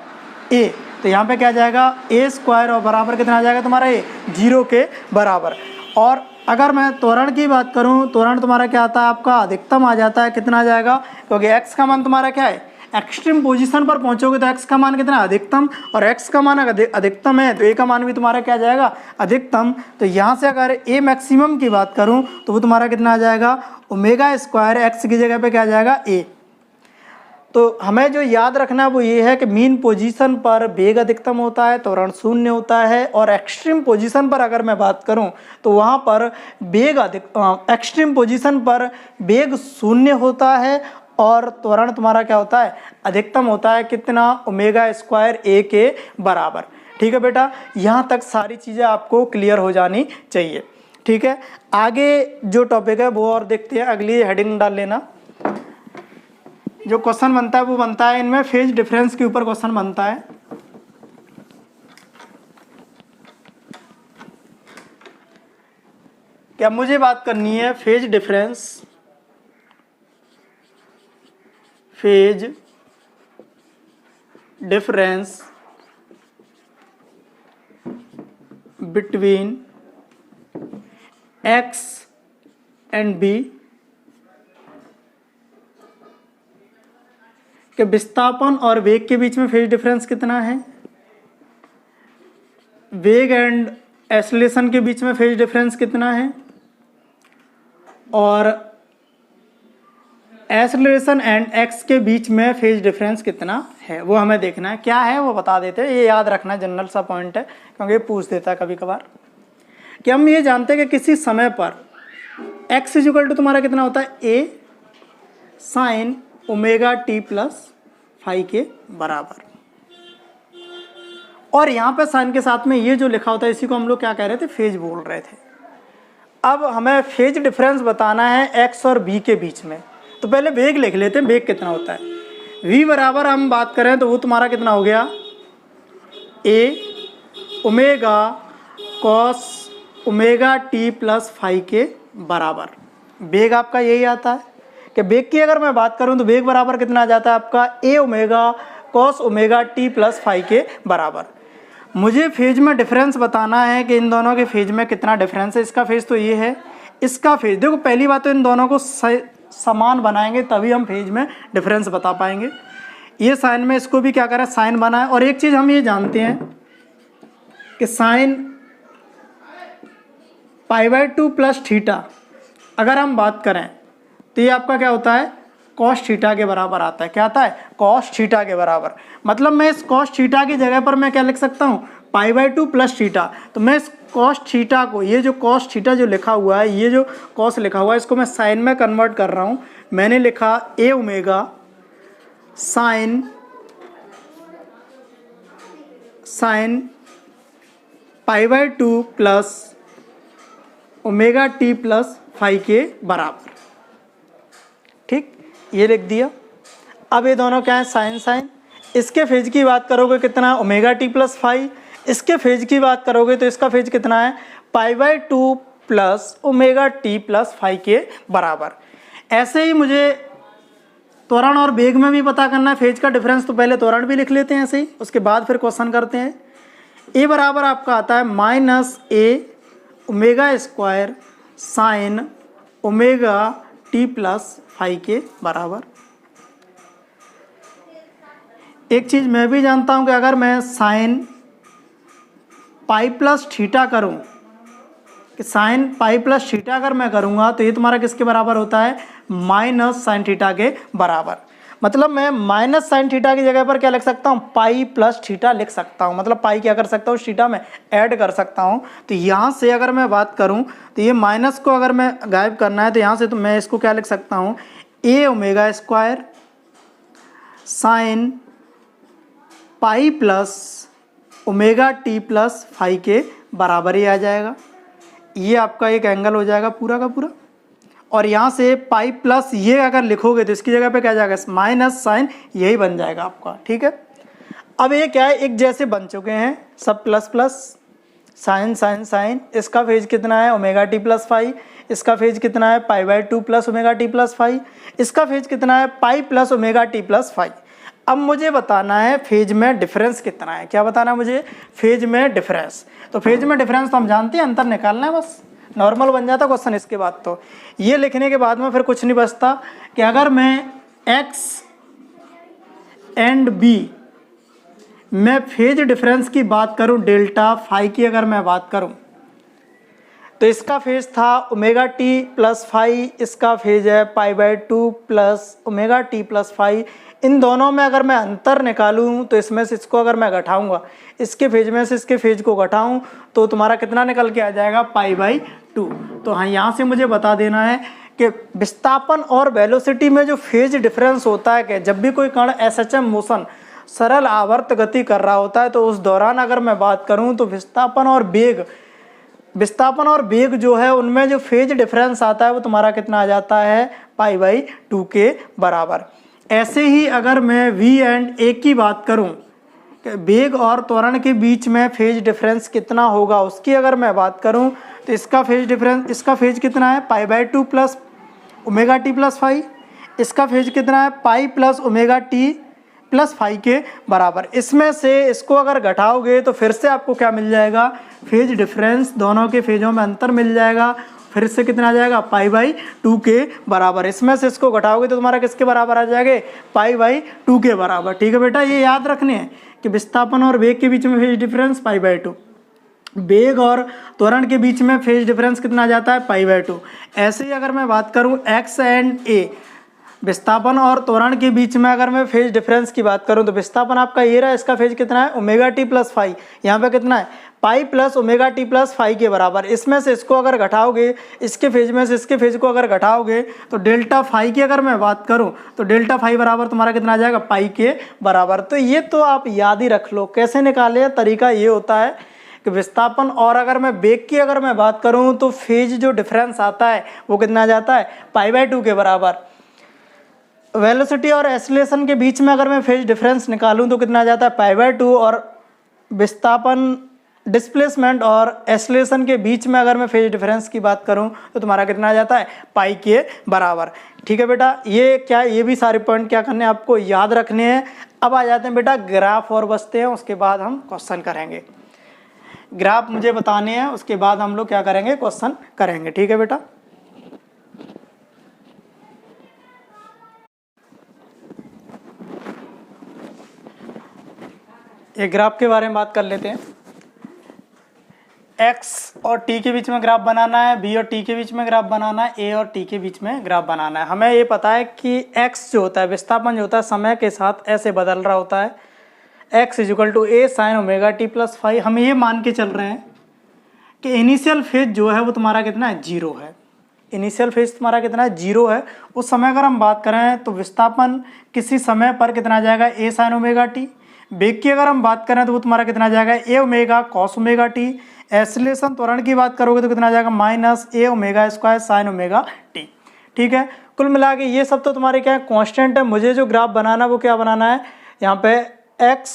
a। तो यहाँ पे क्या आ जाएगा a स्क्वायर और बराबर कितना आ जाएगा तुम्हारा a 0 के बराबर। और अगर मैं त्वरण की बात करूँ, त्वरण तुम्हारा क्या आता है आपका अधिकतम आ जाता है। कितना आ जाएगा, क्योंकि x का मान तुम्हारा क्या है एक्सट्रीम पोजीशन पर पहुंचोगे तो x का मान कितना अधिकतम, और x का मान अगर अधिकतम है तो a का मान भी तुम्हारा क्या आ जाएगा अधिकतम। तो यहाँ से अगर a मैक्सिमम की बात करूँ तो वो तुम्हारा कितना आ जाएगा ओमेगा स्क्वायर x की जगह पे क्या आ जाएगा a। तो हमें जो याद रखना है वो ये है कि मीन पोजीशन पर वेग अधिकतम होता है, त्वरण 0 होता है। और एक्सट्रीम पोजीशन पर अगर मैं बात करूं तो वहाँ पर वेग एक्सट्रीम पोजीशन पर वेग 0 होता है और त्वरण तुम्हारा क्या होता है अधिकतम होता है। कितना ओमेगा स्क्वायर ए के बराबर। ठीक है बेटा, यहाँ तक सारी चीज़ें आपको क्लियर हो जानी चाहिए। ठीक है, आगे जो टॉपिक है वो और देखते हैं। अगली हेडिंग डाल लेना। जो क्वेश्चन बनता है वो बनता है इनमें फेज डिफरेंस के ऊपर क्वेश्चन बनता है। कि अब मुझे बात करनी है phase difference between x and b कि विस्थापन और वेग के बीच में फेज डिफरेंस कितना है, वेग एंड एक्सेलरेशन के बीच में फेज डिफरेंस कितना है, और एक्सेलरेशन एंड x के बीच में फेज डिफरेंस कितना है, वो हमें देखना है। क्या है वो बता देते हैं, ये याद रखना जनरल सा पॉइंट है क्योंकि ये पूछ देता है कभी कभार। कि हम ये जानते हैं कि किसी समय पर x इक्वल टू तुम्हारा कितना होता है, a sine omega t plus phi के बराबर, और यहाँ पे साइन के साथ में ये जो लिखा होता है इसी को हम लोग क्या कह रहे थे, फेज बोल रहे थे। अब हमें फेज डिफरेंस बताना है x और b के बीच में, तो पहले वेग लिख लेते हैं, वेग कितना होता है। v बराबर हम बात करें तो वो तुम्हारा कितना हो गया, a omega cos omega t plus phi के बराबर। वेग आपका यही आता है कि वेग की अगर मैं बात करूं तो वेग बराबर कितना आ जाता है आपका, a omega cos omega t plus phi के बराबर। मुझे फेज में डिफरेंस बताना है कि इन दोनों के फेज में कितना डिफरेंस है। इसका फेज तो ये है, इसका फेज देखो, पहली बात तो इन दोनों को समान बनाएंगे तभी हम फेज में डिफरेंस बता पाएंगे। ये साइन में इसको भी क्या करें, साइन बनाए। और एक चीज़ हम ये जानते हैं कि साइन π/2 प्लस थीटा अगर हम बात करें तो ये आपका क्या होता है, कॉस थीटा के बराबर आता है। क्या आता है, कॉस थीटा के बराबर। मतलब मैं इस कॉस थीटा की जगह पर मैं क्या लिख सकता हूँ, π/2 प्लस थीटा। तो मैं इस कॉस थीटा को, ये जो कॉस थीटा जो लिखा हुआ है, ये जो कॉस लिखा हुआ है, इसको मैं साइन में कन्वर्ट कर रहा हूँ। मैंने लिखा a omega sine π/2 plus omega t plus phi के बराबर। ठीक, ये लिख दिया। अब ये दोनों क्या है, साइन साइन। इसके फेज की बात करोगे कितना, ओमेगा टी प्लस फाई। इसके फेज की बात करोगे तो इसका फेज कितना है, π/2 plus omega t plus phi के बराबर। ऐसे ही मुझे त्वरण और वेग में भी पता करना है फेज का डिफरेंस, तो पहले त्वरण भी लिख लेते हैं ऐसे ही, उसके बाद फिर क्वेश्चन करते हैं। ए बराबर आपका आता है -a omega square sine omega t plus phi के बराबर। एक चीज़ मैं भी जानता हूं कि अगर मैं साइन पाई प्लस थीटा करूं, कि साइन पाई प्लस थीटा अगर मैं करूंगा तो ये तुम्हारा किसके बराबर होता है, माइनस साइन थीटा के बराबर। मतलब मैं माइनस साइन थीटा की जगह पर क्या लिख सकता हूँ, पाई प्लस थीटा लिख सकता हूँ। मतलब पाई क्या कर सकता हूँ, थीटा में ऐड कर सकता हूँ। तो यहाँ से अगर मैं बात करूँ तो ये माइनस को अगर मैं गायब करना है तो यहाँ से तो मैं इसको क्या लिख सकता हूँ, a omega square sine pi plus omega t plus phi के बराबर ही आ जाएगा। ये आपका एक एंगल हो जाएगा पूरा का पूरा। और यहाँ से पाई प्लस ये अगर लिखोगे तो इसकी जगह पे क्या जाएगा, माइनस साइन, यही बन जाएगा आपका। ठीक है, अब ये क्या है, एक जैसे बन चुके हैं सब, plus plus sine sine sine. इसका फेज कितना है, ओमेगा टी प्लस फाई। इसका फेज कितना है, π/2 plus omega t plus phi. इसका फेज कितना है, pi plus omega t plus phi. अब मुझे बताना है फेज में डिफरेंस कितना है। क्या बताना है मुझे, फेज में डिफरेंस। तो फेज में डिफरेंस तो हम जानते हैं, अंतर निकालना है बस, नॉर्मल बन जाता क्वेश्चन। इसके बाद तो ये लिखने के बाद में फिर कुछ नहीं बचता कि अगर मैं x एंड b में फेज डिफरेंस की बात करूं, डेल्टा फाई की अगर मैं बात करूं, तो इसका फेज था ओमेगा टी प्लस फाई, इसका फेज है π/2 plus omega t plus phi. इन दोनों में अगर मैं अंतर निकालूं तो इसमें से इसको अगर मैं घटाऊंगा, इसके फेज में से इसके फेज को घटाऊं तो तुम्हारा कितना निकल के आ जाएगा, π/2। तो हाँ, यहाँ से मुझे बता देना है कि विस्थापन और वेलोसिटी में जो फेज डिफरेंस होता है कि जब भी कोई कण SHM मोशन सरल आवर्त गति कर रहा होता है तो उस दौरान अगर मैं बात करूं तो विस्थापन और वेग जो है उनमें जो फेज डिफरेंस आता है वो तुम्हारा कितना आ जाता है, π/2 के बराबर। ऐसे ही अगर मैं v एंड a की बात करूं, वेग और त्वरण के बीच में फेज डिफरेंस कितना होगा उसकी अगर मैं बात करूं, तो इसका फेज डिफरेंस, इसका फेज कितना है π/2 plus omega t plus phi, इसका फेज कितना है pi plus omega t plus phi के बराबर। इसमें से इसको अगर घटाओगे तो फिर से आपको क्या मिल जाएगा, फेज डिफरेंस, दोनों के फेजों में अंतर मिल जाएगा, फिर से कितना आ जाएगा π/2 के बराबर। इसमें से इसको घटाओगे तो तुम्हारा किसके बराबर आ जाएगा, π/2 के बराबर। ठीक है बेटा, ये याद रखने हैं कि विस्थापन और वेग के बीच में फेज डिफरेंस π/2, वेग और त्वरण के बीच में फेज डिफरेंस कितना आ जाता है π/2। ऐसे ही अगर मैं बात करूं x एंड a, विस्थापन और त्वरण के बीच में अगर मैं फेज डिफरेंस की बात करूं तो विस्थापन आपका ये रहा, इसका फेज कितना है ओमेगा टी प्लस फाई, यहाँ पे कितना है pi plus omega t plus phi के बराबर। इसमें से इसको अगर घटाओगे, इसके फेज में से इसके फेज को अगर घटाओगे तो डेल्टा फाई की अगर मैं बात करूं तो डेल्टा फाई बराबर तुम्हारा कितना आ जाएगा, पाई के बराबर। तो ये तो आप याद ही रख लो। कैसे निकाले, तरीका ये होता है कि विस्थापन और अगर मैं वेग की अगर मैं बात करूं तो फेज जो डिफरेंस आता है वो कितना आ जाता है π/2 के बराबर। वेलोसिटी और एक्सीलरेशन के बीच में अगर मैं फेज डिफरेंस निकालूं तो कितना आ जाता है π/2, और विस्थापन, डिस्प्लेसमेंट और एक्सीलरेशन के बीच में अगर मैं फेज डिफरेंस की बात करूं तो तुम्हारा कितना आ जाता है पाई के बराबर। ठीक है बेटा, ये क्या, ये भी सारे पॉइंट क्या करने हैं आपको याद रखने हैं। अब आ जाते हैं बेटा ग्राफ और बचते हैं, उसके बाद हम क्वेश्चन करेंगे। ग्राफ मुझे बताने हैं, उसके बाद हम लोग क्या करेंगे, क्वेश्चन करेंगे। ठीक है बेटा, एक ग्राफ के बारे में बात कर लेते हैं। x और t के बीच में ग्राफ बनाना है, b और t के बीच में ग्राफ बनाना है, a और t के बीच में ग्राफ बनाना है। हमें ये पता है कि x जो होता है, विस्थापन जो होता है समय के साथ ऐसे बदल रहा होता है, x = a sin omega t plus phi. हम ये मान के चल रहे हैं कि इनिशियल फेज जो है वो तुम्हारा कितना है, 0 है। इनिशियल फेज तुम्हारा कितना है, 0 है। उस समय अगर हम बात करें तो विस्थापन किसी समय पर कितना आ जाएगा, a sin ओमेगा टी। वेग की अगर हम बात करें तो वो तुम्हारा कितना आ जाएगा, a omega cos omega T. Acceleration, त्वरण की बात करोगे तो कितना आ जाएगा, -a omega square sin omega t. ठीक है, कुल मिला के ये सब तो तुम्हारे क्या है, कांस्टेंट है। मुझे जो ग्राफ बनाना है वो क्या बनाना है, यहाँ पे x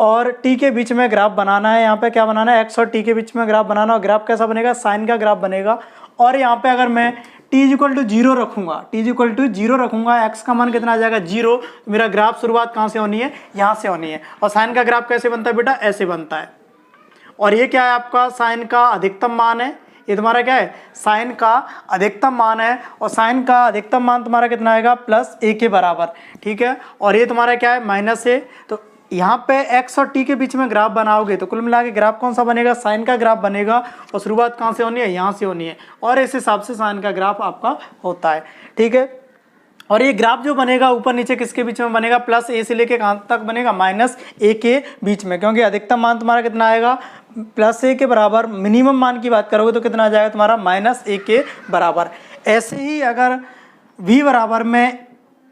और t के बीच में ग्राफ बनाना है। यहाँ पे क्या बनाना है, x और t के बीच में ग्राफ बनाना, और ग्राफ कैसा बनेगा, साइन का ग्राफ बनेगा। और यहाँ पे अगर मैं t = 0 रखूंगा, t = 0 रखूंगा, x का मान कितना आ जाएगा, 0। मेरा ग्राफ शुरुआत कहाँ से होनी है, यहाँ से होनी है। और साइन का ग्राफ कैसे बनता है बेटा, ऐसे बनता है। और ये क्या है आपका, साइन का अधिकतम मान है। ये तुम्हारा क्या है, साइन का अधिकतम मान है। और साइन का अधिकतम मान तुम्हारा कितना आएगा, +a के बराबर। ठीक है, और ये तुम्हारा क्या है, -a। तो यहाँ पे x और t के बीच में ग्राफ बनाओगे तो कुल मिला के ग्राफ कौन सा बनेगा, साइन का ग्राफ बनेगा। और शुरुआत कहाँ से होनी है, यहाँ से होनी है। और इस हिसाब से साइन का ग्राफ आपका होता है। ठीक है, और ये ग्राफ जो बनेगा ऊपर नीचे किसके बीच में बनेगा, +a से लेके कहाँ तक बनेगा, -a के बीच में, क्योंकि अधिकतम मान तुम्हारा कितना आएगा, +a के बराबर। मिनिमम मान की बात करोगे तो कितना आ जाएगा तुम्हारा, -a के बराबर। ऐसे ही अगर v बराबर में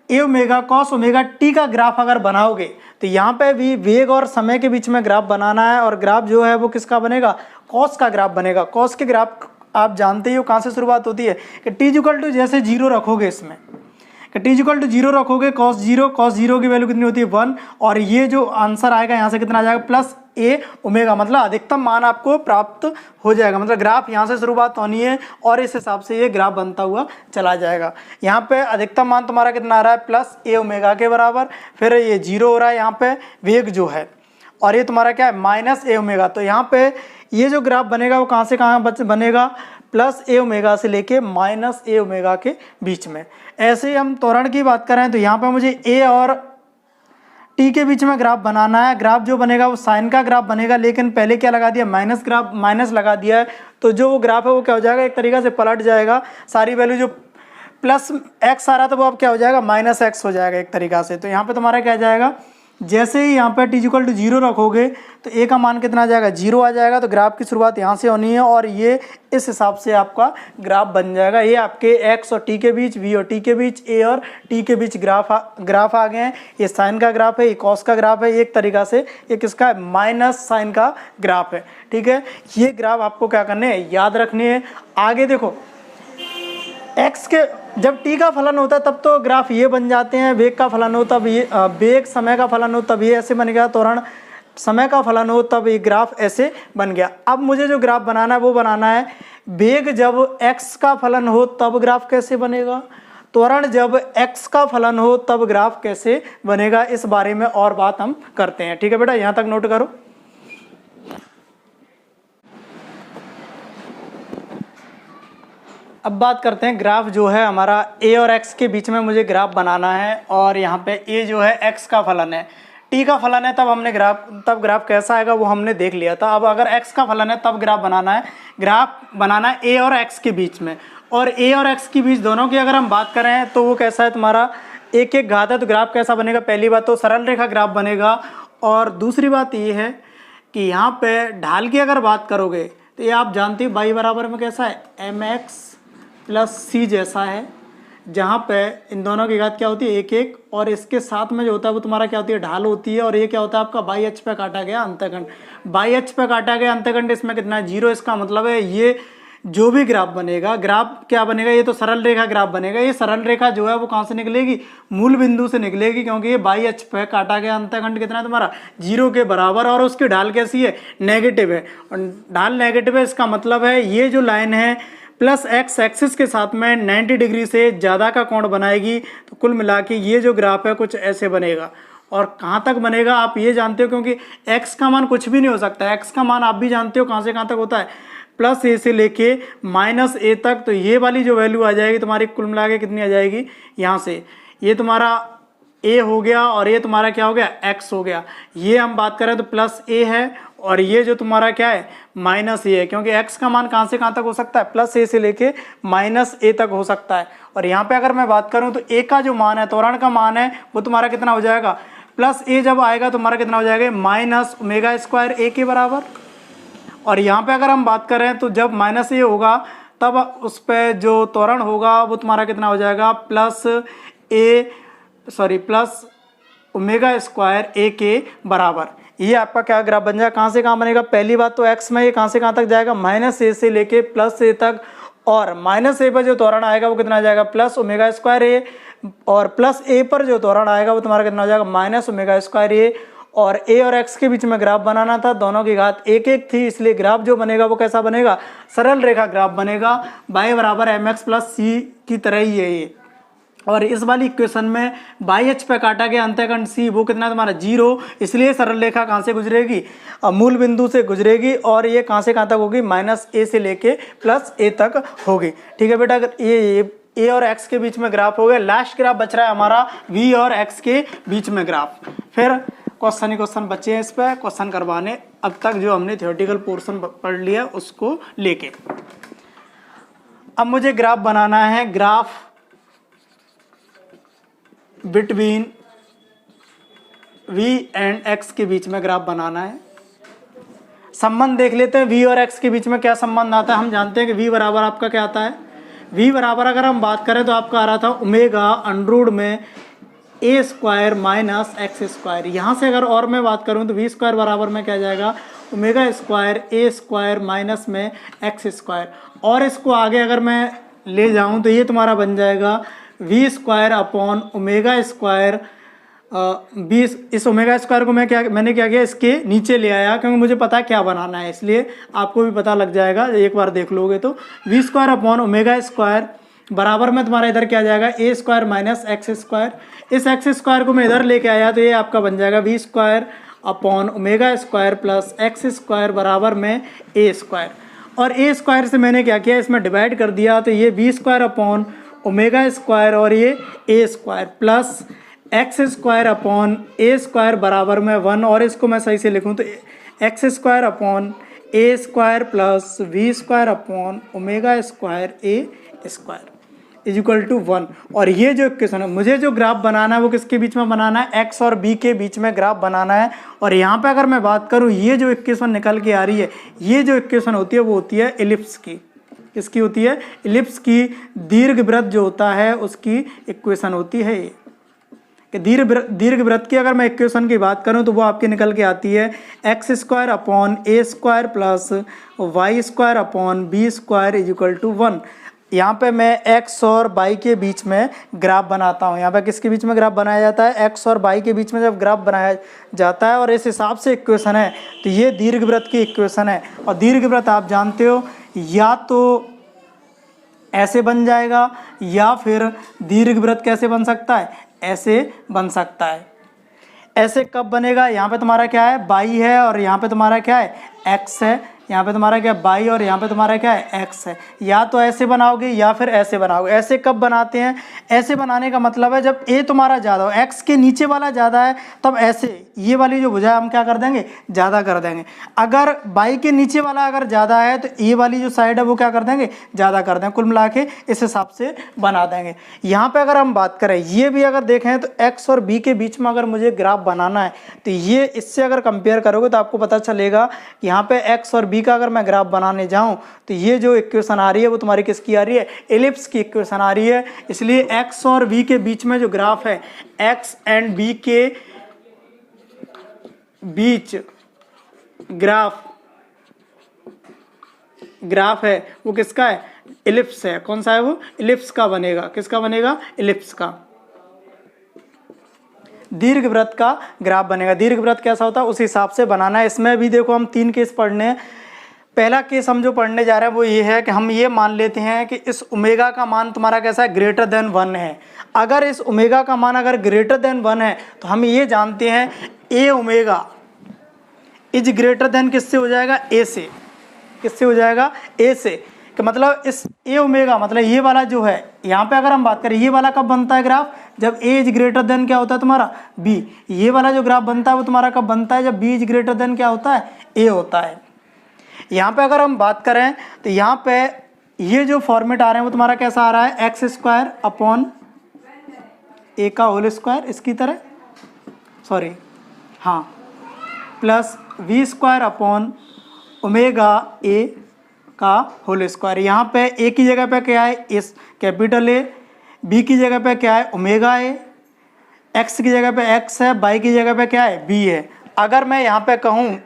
a omega cos omega T का ग्राफ अगर बनाओगे तो यहाँ पे भी वेग और समय के बीच में ग्राफ बनाना है। और ग्राफ जो है वो किसका बनेगा, कॉस का ग्राफ बनेगा। कॉस के ग्राफ आप जानते ही हो कहाँ से शुरुआत होती है कि t = जैसे 0 रखोगे, इसमें कि t = 0 रखोगे, cos 0 की वैल्यू कितनी होती है, 1। और ये जो आंसर आएगा यहाँ से कितना आ जाएगा, +a ओमेगा, मतलब अधिकतम मान आपको प्राप्त हो जाएगा। मतलब ग्राफ यहाँ से शुरुआत होनी है और इस हिसाब से ये ग्राफ बनता हुआ चला जाएगा। यहाँ पे अधिकतम मान तुम्हारा कितना आ रहा है, +a ओमेगा के बराबर। फिर ये 0 हो रहा है यहाँ पे वेग जो है, और ये तुम्हारा क्या है, -a ओमेगा। तो यहाँ पे ये जो ग्राफ बनेगा वो कहाँ से कहाँ बनेगा, +a ओमेगा से लेके -a ओमेगा के बीच में। ऐसे ही हम त्वरण की बात करें तो यहाँ पे मुझे a और t के बीच में ग्राफ बनाना है। ग्राफ जो बनेगा वो साइन का ग्राफ बनेगा, लेकिन पहले क्या लगा दिया, माइनस लगा दिया है। तो जो वो ग्राफ है वो क्या हो जाएगा, एक तरीक़े से पलट जाएगा। सारी वैल्यू जो +x आ रहा था वो अब क्या हो जाएगा, -x हो जाएगा एक तरीक़ा से। तो यहाँ पे तुम्हारा क्या जाएगा, जैसे ही यहाँ पे t = 0 रखोगे तो a का मान कितना आ जाएगा, 0 आ जाएगा। तो ग्राफ की शुरुआत यहाँ से होनी है और ये इस हिसाब से आपका ग्राफ बन जाएगा। ये आपके x और t के बीच, v और t के बीच, a और t के बीच ग्राफ आ गए हैं। ये साइन का ग्राफ है, ये कॉस का ग्राफ है, एक तरीका से ये किसका है, माइनस साइन का ग्राफ है। ठीक है, ये ग्राफ आपको क्या करने हैं, याद रखने हैं। आगे देखो, x के जब t का फलन होता है तब तो ग्राफ ये बन जाते हैं, वेग का फलन हो तब ये, वेग समय का फलन हो तब ये ऐसे बनेगा त्वरण समय का फलन हो तब ये ग्राफ ऐसे बन गया। अब मुझे जो ग्राफ बनाना है वो बनाना है वेग जब x का फलन हो तब ग्राफ कैसे बनेगा, त्वरण जब x का फलन हो तब ग्राफ कैसे बनेगा, इस बारे में और बात हम करते हैं। ठीक है बेटा, यहाँ तक नोट करो। अब बात करते हैं ग्राफ जो है हमारा a और x के बीच में मुझे ग्राफ बनाना है, और यहाँ पे a जो है x का फलन है, t का फलन है, तब हमने ग्राफ कैसा आएगा वो हमने देख लिया था। अब अगर x का फलन है तब ग्राफ बनाना है a और x के बीच में, और a और x के बीच दोनों की अगर हम बात करें तो वो कैसा है तुम्हारा एक एक घात है, तो ग्राफ कैसा बनेगा, पहली बात तो सरल रेखा ग्राफ बनेगा, और दूसरी बात ये है कि यहाँ पे ढाल की अगर बात करोगे तो ये आप जानते हो y बराबर में कैसा है mx प्लस सी जैसा है, जहाँ पे इन दोनों की घात क्या होती है एक एक, और इसके साथ में जो होता है वो तुम्हारा क्या होती है ढाल होती है, और ये क्या होता है आपका बाई एच पे काटा गया अंतःखंड, बाई एच पे काटा गया अंतःखंड, इसमें कितना है 0। इसका मतलब है ये जो भी ग्राफ बनेगा, ग्राफ क्या बनेगा, ये तो सरल रेखा ग्राफ बनेगा। ये सरल रेखा जो है वो कहाँ से निकलेगी, मूल बिंदु से निकलेगी, क्योंकि ये बाई एच पे काटा गया अंतःखंड कितना है तुम्हारा 0 के बराबर, और उसकी ढाल कैसी है नेगेटिव है, और ढाल नेगेटिव है। इसका मतलब है ये जो लाइन है प्लस एक्स एक्सिस के साथ में 90 डिग्री से ज़्यादा का कोण बनाएगी, तो कुल मिला के ये जो ग्राफ है कुछ ऐसे बनेगा। और कहाँ तक बनेगा आप ये जानते हो, क्योंकि x का मान कुछ भी नहीं हो सकता, x का मान आप भी जानते हो कहाँ से कहाँ तक होता है, प्लस a से लेके माइनस a तक। तो ये वाली जो वैल्यू आ जाएगी तुम्हारी कुल मिला के कितनी आ जाएगी, यहाँ से ये तुम्हारा a हो गया और ये तुम्हारा क्या हो गया x हो गया। ये हम बात करें तो प्लस a है, और ये जो तुम्हारा क्या है माइनस ए है, क्योंकि x का मान कहाँ से कहाँ तक हो सकता है, प्लस ए से लेके माइनस ए तक हो सकता है। और यहाँ पे अगर मैं बात करूँ तो a का जो मान है, त्वरण का मान है, वो तुम्हारा कितना हो जाएगा, प्लस ए जब आएगा तो तुम्हारा कितना हो जाएगा माइनस ओमेगा स्क्वायर ए के बराबर। और यहाँ पे अगर हम बात करें तो जब माइनस ए होगा तब उस पर जो त्वरण होगा वो तुम्हारा कितना हो जाएगा प्लस ओमेगा स्क्वायर ए के बराबर। ये आपका क्या ग्राफ बन जाएगा, कहाँ से कहाँ बनेगा, पहली बात तो x में ये कहाँ से कहाँ तक जाएगा, माइनस ए से लेके प्लस ए तक, और माइनस ए पर जो त्वरण आएगा वो कितना आ जाएगा प्लस ओमेगा स्क्वायर ए, और प्लस ए पर जो त्वरण आएगा वो तुम्हारा कितना हो जाएगा माइनस ओमेगा स्क्वायर ए। और a और x के बीच में ग्राफ बनाना था, दोनों की घात एक एक थी, इसलिए ग्राफ जो बनेगा वो कैसा बनेगा, सरल रेखा ग्राफ बनेगा, y बराबर mx प्लस सी की तरह ही है ये। और इस वाली इक्वेशन में बाई एच पे काटा गया अंतःखंड सी वो कितना है तुम्हारा 0, इसलिए सरल रेखा कहाँ से गुजरेगी, मूल बिंदु से गुजरेगी, और ये कहाँ से कहाँ तक होगी, माइनस ए से लेके प्लस ए तक होगी। ठीक है बेटा, अगर ये ए और एक्स के बीच में ग्राफ हो गया, लास्ट ग्राफ बच रहा है हमारा वी और एक्स के बीच में ग्राफ। फिर क्वेश्चन ही क्वेश्चन बचे हैं इस पर क्वेश्चन करवाने, अब तक जो हमने थियोरेटिकल पोर्शन पढ़ लिया उसको लेके। अब मुझे ग्राफ बनाना है, graph between v and x के बीच में ग्राफ बनाना है। संबंध देख लेते हैं, v और x के बीच में क्या संबंध आता है। हम जानते हैं कि v बराबर आपका क्या आता है, v बराबर अगर हम बात करें तो आपका आ रहा था ओमेगा अंडरूट में a square minus x square. यहाँ से अगर और मैं बात करूँ तो v स्क्वायर बराबर में क्या जाएगा, omega square a square minus में एक्स स्क्वायर। और इसको आगे अगर मैं ले जाऊँ तो ये तुम्हारा बन जाएगा v square upon omega square. इस ओमेगा स्क्वायर को मैंने क्या किया, इसके नीचे ले आया, क्योंकि मुझे पता है क्या बनाना है, इसलिए आपको भी पता लग जाएगा, एक बार देख लोगे तो। V square upon omega square बराबर में तुम्हारा इधर क्या जाएगा, a square minus x square. इस एक्स स्क्वायर को मैं इधर लेके आया तो ये आपका बन जाएगा v square upon omega square plus x square बराबर में ए स्क्वायर। और ए स्क्वायर से मैंने क्या किया, इसमें डिवाइड कर दिया, तो ये v square upon omega square और ये a square plus x square upon a square बराबर में 1। और इसको मैं सही से लिखूं तो x square upon a square plus v square upon omega square a square is equal to 1। और ये जो इक्वेशन है, मुझे जो ग्राफ बनाना है वो किसके बीच में बनाना है, एक्स और बी के बीच में ग्राफ बनाना है। और यहाँ पे अगर मैं बात करूँ, ये जो इक्वेशन निकल के आ रही है, ये जो इक्वेशन होती है वो होती है एलिप्स की। किसकी होती है, एलिप्स की। दीर्घवृत्त जो होता है उसकी इक्वेशन होती है ये, कि दीर्घवृत्त की अगर मैं इक्वेशन की बात करूं तो वो आपकी निकल के आती है x square upon a square plus y square upon b square is equal to 1। यहाँ पे मैं x और y के बीच में ग्राफ बनाता हूँ। यहाँ पे किसके बीच में ग्राफ बनाया जाता है? x और y के बीच में जब ग्राफ बनाया जाता है और इस हिसाब से इक्वेशन है तो ये दीर्घवृत्त की इक्वेशन है। और दीर्घवृत्त आप जानते हो या तो ऐसे बन जाएगा या फिर दीर्घवृत्त कैसे बन सकता है? ऐसे बन सकता है। ऐसे कब बनेगा? यहाँ पे तुम्हारा क्या है? y है और यहाँ पे तुम्हारा क्या है? x है। यहाँ पे तुम्हारा क्या y और यहाँ पे तुम्हारा क्या है? x है। या तो ऐसे बनाओगे या फिर ऐसे बनाओगे। ऐसे कब बनाते हैं? ऐसे बनाने का मतलब है जब a तुम्हारा ज़्यादा हो, x के नीचे वाला ज़्यादा है, तब ऐसे ये वाली जो भुजा हम क्या कर देंगे? ज़्यादा कर देंगे। अगर y के नीचे वाला अगर ज़्यादा है तो ये वाली जो साइड है वो क्या कर देंगे? ज़्यादा कर देंगे। कुल मिला के इस हिसाब से बना देंगे। यहाँ पर अगर हम बात करें, ये भी अगर देखें तो x और b के बीच में अगर मुझे ग्राफ बनाना है तो ये इससे अगर कंपेयर करोगे तो आपको पता चलेगा कि यहाँ पे x और b का अगर मैं ग्राफ बनाने जाऊं तो ये जो इक्वेशन आ रही है वो तुम्हारी किसकी आ रही है? एलिप्स की इक्वेशन आ रही है। इसलिए x और b के बीच में जो ग्राफ है, x एंड b के बीच ग्राफ है वो किसका है? एलिप्स है। कौन सा है वो? एलिप्स का बनेगा। किसका बनेगा? एलिप्स का। दीर्घवृत्त का ग्राफ बनेगा। दीर्घवृत्त कैसा होता है उस हिसाब से बनाना है। इसमें भी देखो हम 3 केस पढ़ने हैं। पहला केस हम जो पढ़ने जा रहे हैं वो ये है कि हम ये मान लेते हैं कि इस ओमेगा का मान तुम्हारा कैसा है? ग्रेटर देन 1 है। अगर इस ओमेगा का मान अगर ग्रेटर देन 1 है तो हम ये जानते हैं ए ओमेगा इज ग्रेटर देन किससे हो जाएगा? ए से। किससे हो जाएगा? ए से। कि मतलब इस ए ओमेगा मतलब ये वाला जो है, यहाँ पे अगर हम बात करें ये वाला कब बनता है ग्राफ? जब ए इज ग्रेटर देन क्या होता है तुम्हारा? बी। ये वाला जो ग्राफ बनता है वो तुम्हारा कब बनता है? जब बी इज ग्रेटर देन क्या होता है? ए होता है। यहाँ पे अगर हम बात करें तो यहाँ पे ये जो फॉर्मेट आ रहे हैं वो तुम्हारा कैसा आ रहा है? एक्स स्क्वायर अपॉन ए का होल स्क्वायर, इसकी तरह हाँ, plus v square upon omega a का होल स्क्वायर। यहाँ पे ए की जगह पे क्या है? इस कैपिटल ए, बी की जगह पे क्या है? ओमेगा ए, एक्स की जगह पे एक्स है, वाई की जगह पे क्या है? बी है। अगर मैं यहाँ पे कहूँ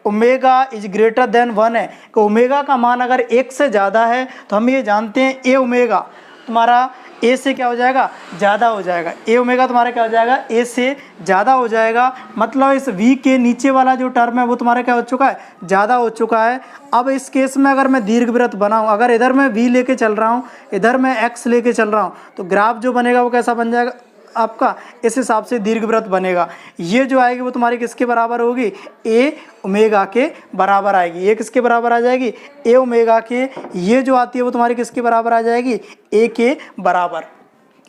ओमेगा इज ग्रेटर देन 1 है कि ओमेगा का मान अगर 1 से ज़्यादा है तो हम ये जानते हैं ए ओमेगा तुम्हारा ए से क्या हो जाएगा? ज़्यादा हो जाएगा। ए ओमेगा तुम्हारा क्या हो जाएगा? ए से ज़्यादा हो जाएगा। मतलब इस v के नीचे वाला जो टर्म है वो तुम्हारा क्या हो चुका है? ज़्यादा हो चुका है। अब इस केस में अगर मैं दीर्घवृत्त बनाऊँ, अगर इधर मैं v लेके चल रहा हूँ, इधर मैं x लेके चल रहा हूँ, तो ग्राफ जो बनेगा वो कैसा बन जाएगा आपका? इस हिसाब से दीर्घवृत्त बनेगा। ये जो आएगी वो तुम्हारी किसके बराबर होगी? ए ओमेगा के बराबर आएगी। ये किसके बराबर आ जाएगी? ए ओमेगा के। ये जो आती है वो तुम्हारी किसके बराबर आ जाएगी? ए के बराबर।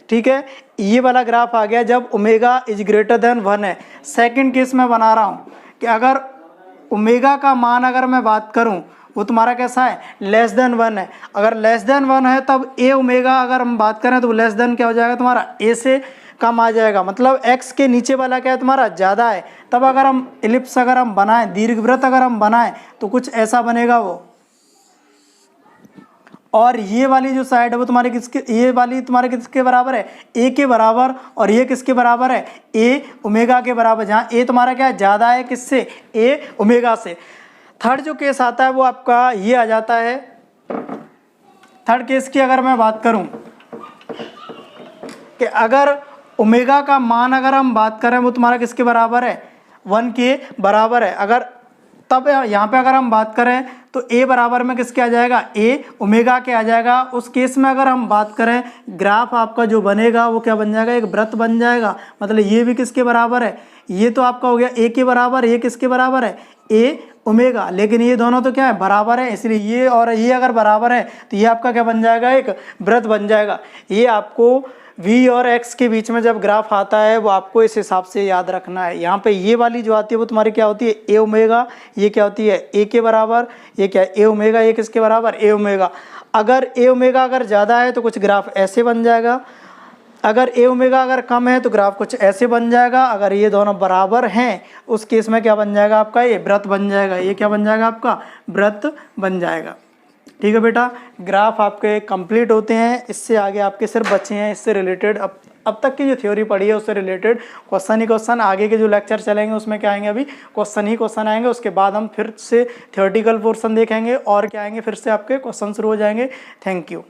ठीक है, ये वाला ग्राफ आ गया जब ओमेगा इज ग्रेटर देन 1 है। सेकंड केस में बना रहा हूँ कि अगर ओमेगा का मान अगर मैं बात करूँ वो तुम्हारा कैसा है? लेस देन 1 है। अगर लेस देन 1 है तब ए ओमेगा अगर हम बात करें तो लेस देन क्या हो जाएगा तुम्हारा? ए से कम आ जाएगा। मतलब x के नीचे वाला क्या है तुम्हारा? ज़्यादा है। तब अगर हम एलिप्स अगर हम बनाएं, दीर्घवृत्त अगर हम बनाएं तो कुछ ऐसा बनेगा वो। और ये वाली जो साइड है वो तुम्हारे किसके? ये वाली तुम्हारे किसके बराबर है? ए के बराबर। और ये किसके बराबर है? ए ओमेगा के बराबर। जहाँ ए तुम्हारा क्या है? ज़्यादा है किससे? ए ओमेगा से। थर्ड जो केस आता है वो आपका ये आ जाता है। थर्ड केस की अगर मैं बात करूँ कि अगर ओमेगा का मान अगर हम बात करें वो तुम्हारा किसके बराबर है? 1 के बराबर है। अगर तब यहाँ पे अगर हम बात करें तो a बराबर में किसके आ जाएगा? ए ओमेगा के आ जाएगा। उस केस में अगर हम बात करें ग्राफ आपका जो बनेगा वो क्या बन जाएगा? एक वृत्त बन जाएगा। मतलब ये भी किसके बराबर है? ये तो आपका हो गया ए के बराबर। ये किसके बराबर है? ए ओमेगा। लेकिन ये दोनों तो क्या है? बराबर है। इसलिए ये और ये अगर बराबर है तो ये आपका क्या बन जाएगा? एक वृत्त बन जाएगा। ये आपको v और x के बीच में जब ग्राफ आता है वो आपको इस हिसाब से याद रखना है। यहाँ पे ये वाली जो आती है वो तुम्हारी क्या होती है? ए ओमेगा। ये क्या होती है? ए के बराबर। ये क्या है? ए ओमेगा। ये किसके बराबर? ए ओमेगा। अगर ए ओमेगा अगर ज़्यादा है तो कुछ ग्राफ ऐसे बन जाएगा। अगर ए ओमेगा अगर कम है तो ग्राफ कुछ ऐसे बन जाएगा। अगर ये दोनों बराबर हैं उस केस में क्या बन जाएगा आपका? ये वृत्त बन जाएगा। ये क्या बन जाएगा आपका? वृत्त बन जाएगा। ठीक है बेटा, ग्राफ आपके कंप्लीट होते हैं। इससे आगे आपके सिर्फ बच्चे हैं इससे रिलेटेड। अब तक की जो थ्योरी पढ़ी है उससे रिलेटेड क्वेश्चन ही क्वेश्चन। आगे के जो लेक्चर चलेंगे उसमें क्या आएंगे? अभी क्वेश्चन ही क्वेश्चन आएंगे। उसके बाद हम फिर से थ्योरेटिकल पोर्शन देखेंगे और क्या आएंगे? फिर से आपके क्वेश्चन शुरू हो जाएंगे। Thank you.